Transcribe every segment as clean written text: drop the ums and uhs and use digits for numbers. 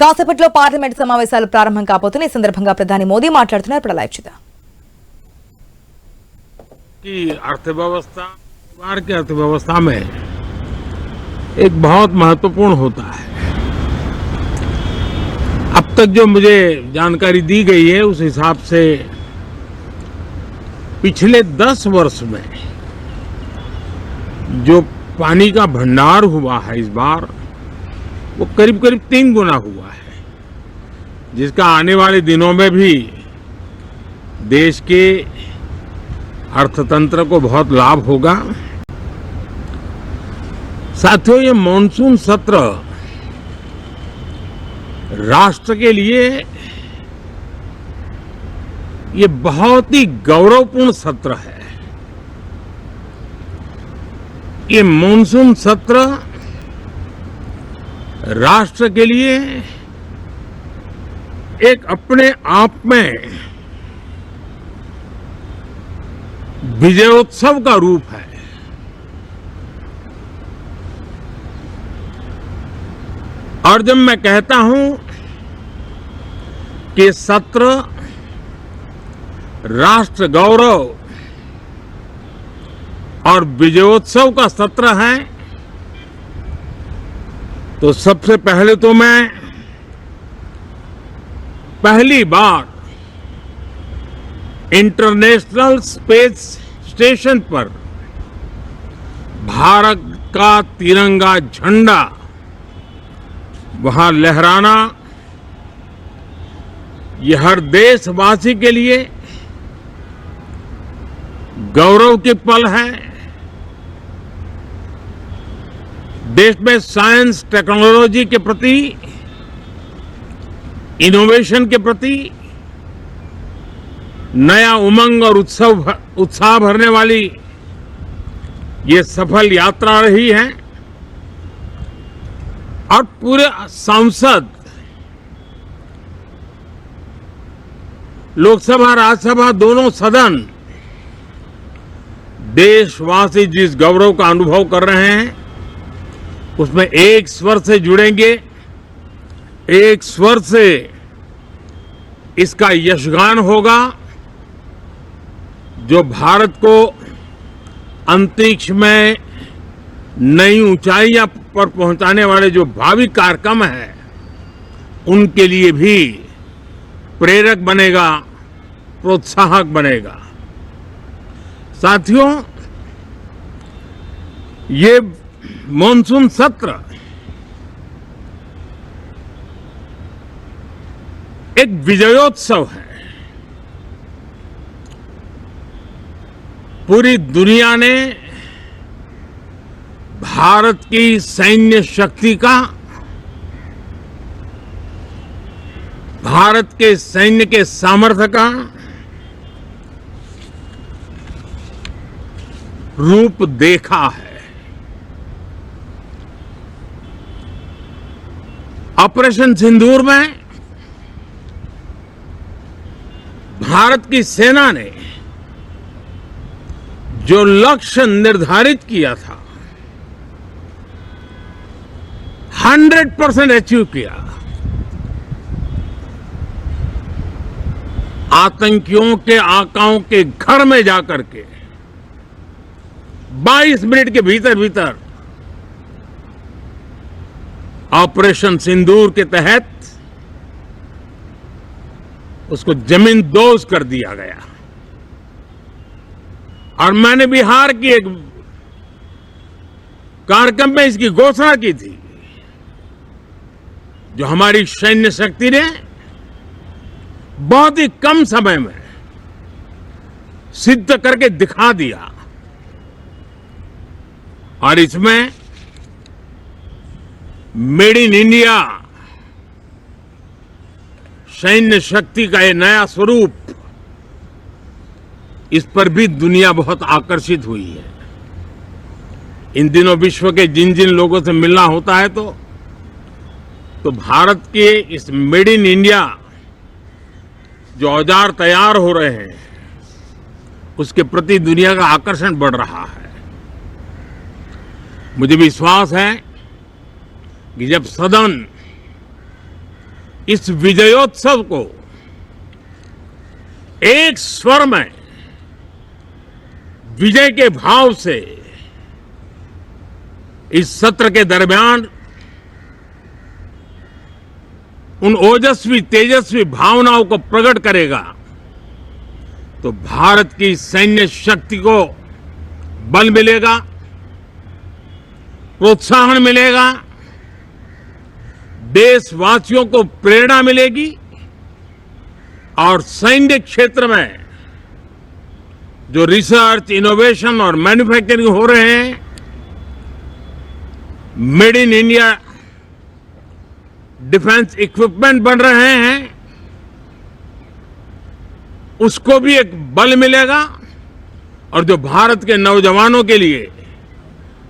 కాసేపట్లో పార్లమెంట్ సమావేశాలు ప్రారంభం కాబోతున్నాయి। ఈ సందర్భంగా ప్రధాని మోదీ మాట్లాడుతున్నారు। ఇప్పుడు లైవ్ చూద్దాం। अर्थव्यवस्था में एक बहुत महत्वपूर्ण होता है। अब तक जो मुझे जानकारी दी गई है उस हिसाब से पिछले 10 वर्ष में जो पानी का भंडार हुआ है इस बार वो करीब करीब 3 गुना हुआ है, जिसका आने वाले दिनों में भी देश के अर्थतंत्र को बहुत लाभ होगा। साथियों, ये मॉनसून सत्र राष्ट्र के लिए ये बहुत ही गौरवपूर्ण सत्र है। ये मॉनसून सत्र राष्ट्र के लिए एक अपने आप में विजयोत्सव का रूप है। और जब मैं कहता हूं कि सत्र राष्ट्र गौरव और विजयोत्सव का सत्र है, तो सबसे पहले तो मैं पहली बार इंटरनेशनल स्पेस स्टेशन पर भारत का तिरंगा झंडा वहां लहराना, यह हर देशवासी के लिए गौरव की पल है। देश में साइंस टेक्नोलॉजी के प्रति, इनोवेशन के प्रति नया उमंग और उत्साह भरने वाली ये सफल यात्रा रही है। और पूरे संसद, लोकसभा राज्यसभा दोनों सदन देशवासी जिस गौरव का अनुभव कर रहे हैं उसमें एक स्वर से जुड़ेंगे, एक स्वर से इसका यशगान होगा, जो भारत को अंतरिक्ष में नई ऊंचाइयां पर पहुंचाने वाले जो भावी कार्यक्रम है उनके लिए भी प्रेरक बनेगा, प्रोत्साहक बनेगा। साथियों, ये मॉनसून सत्र एक विजयोत्सव है। पूरी दुनिया ने भारत की सैन्य शक्ति का, भारत के सैन्य के सामर्थ्य का रूप देखा है। ऑपरेशन सिंदूर में भारत की सेना ने जो लक्ष्य निर्धारित किया था 100% अचीव किया। आतंकियों के आकाओं के घर में जाकर के 22 मिनट के भीतर भीतर ऑपरेशन सिंदूर के तहत उसको जमींदोज कर दिया गया। और मैंने बिहार की एक कार्यक्रम में इसकी घोषणा की थी, जो हमारी सैन्य शक्ति ने बहुत ही कम समय में सिद्ध करके दिखा दिया। और इसमें मेड इन इंडिया सैन्य शक्ति का ये नया स्वरूप, इस पर भी दुनिया बहुत आकर्षित हुई है। इन दिनों विश्व के जिन जिन लोगों से मिलना होता है तो भारत के इस मेड इन इंडिया जो औजार तैयार हो रहे हैं उसके प्रति दुनिया का आकर्षण बढ़ रहा है। मुझे विश्वास है कि जब सदन इस विजयोत्सव को एक स्वर में विजय के भाव से इस सत्र के दरमियान उन ओजस्वी तेजस्वी भावनाओं को प्रकट करेगा तो भारत की सैन्य शक्ति को बल मिलेगा, प्रोत्साहन मिलेगा, देशवासियों को प्रेरणा मिलेगी और सैन्य क्षेत्र में जो रिसर्च, इनोवेशन और मैन्युफैक्चरिंग हो रहे हैं, made in India defence equipment बन रहे हैं, उसको भी एक बल मिलेगा और जो भारत के नौजवानों के लिए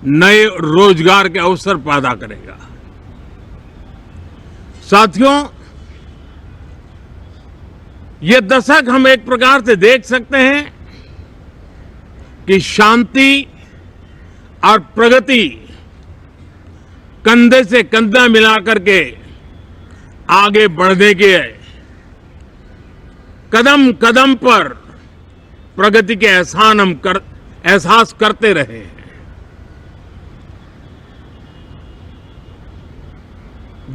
नए रोजगार के अवसर पैदा करेगा। साथियों, ये दशक हम एक प्रकार से देख सकते हैं कि शांति और प्रगति कंधे से कंधा मिलाकर के आगे बढ़ने के कदम कदम पर प्रगति के एहसास करते रहे हैं।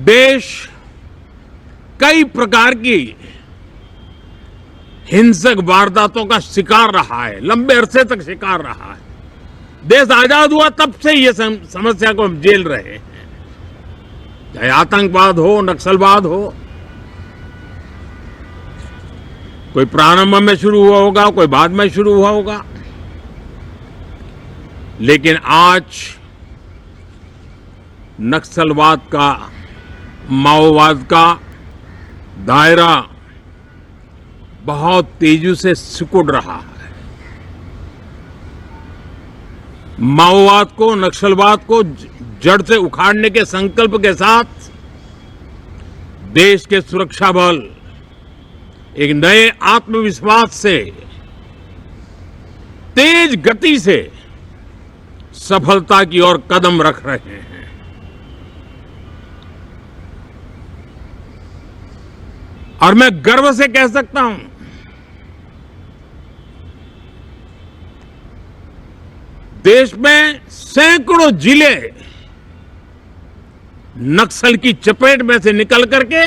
देश कई प्रकार की हिंसक वारदातों का शिकार रहा है, लंबे अरसे तक शिकार रहा है। देश आजाद हुआ तब से ये समस्या को हम झेल रहे हैं, चाहे आतंकवाद हो, नक्सलवाद हो। कोई प्रारंभ में शुरू हुआ होगा, कोई बाद में शुरू हुआ होगा, लेकिन आज नक्सलवाद का, माओवाद का दायरा बहुत तेजी से सिकुड़ रहा है। माओवाद को, नक्सलवाद को जड़ से उखाड़ने के संकल्प के साथ देश के सुरक्षा बल एक नए आत्मविश्वास से, तेज गति से सफलता की ओर कदम रख रहे हैं। और मैं गर्व से कह सकता हूं, देश में सैकड़ों जिले नक्सल की चपेट में से निकल करके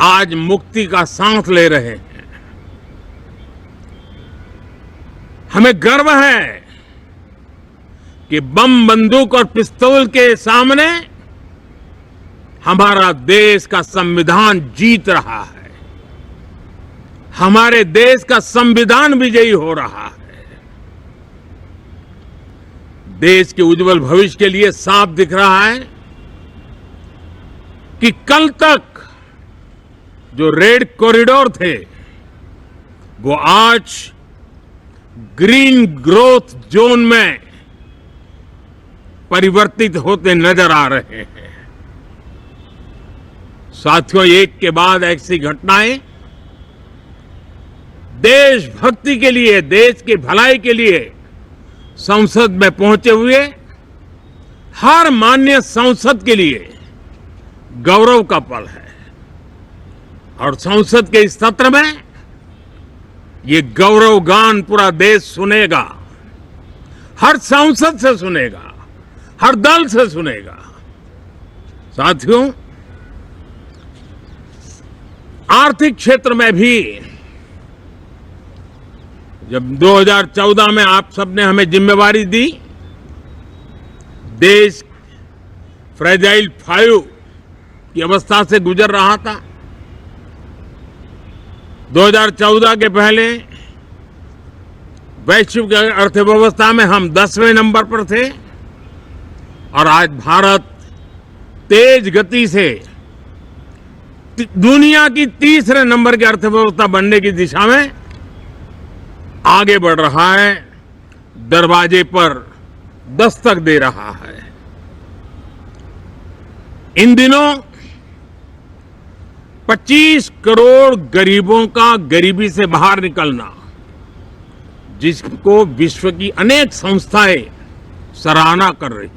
आज मुक्ति का सांस ले रहे हैं। हमें गर्व है कि बम, बंदूक और पिस्तौल के सामने हमारा देश का संविधान जीत रहा है, हमारे देश का संविधान विजयी हो रहा है। देश के उज्जवल भविष्य के लिए साफ दिख रहा है कि कल तक जो रेड कॉरिडोर थे वो आज ग्रीन ग्रोथ जोन में परिवर्तित होते नजर आ रहे हैं। साथियों, एक के बाद ऐसी घटनाएं देशभक्ति के लिए, देश की भलाई के लिए संसद में पहुंचे हुए हर माननीय सांसद के लिए गौरव का पल है। और संसद के इस सत्र में ये गौरव गान पूरा देश सुनेगा, हर सांसद से सुनेगा, हर दल से सुनेगा। साथियों, आर्थिक क्षेत्र में भी जब 2014 में आप सबने हमें जिम्मेवारी दी, देश फ्रेजाइल 5 की अवस्था से गुजर रहा था। 2014 के पहले वैश्विक अर्थव्यवस्था में हम 10वें नंबर पर थे और आज भारत तेज गति से दुनिया की तीसरे नंबर की अर्थव्यवस्था बनने की दिशा में आगे बढ़ रहा है, दरवाजे पर दस्तक दे रहा है। इन दिनों 25 करोड़ गरीबों का गरीबी से बाहर निकलना, जिसको विश्व की अनेक संस्थाएं सराहना कर रही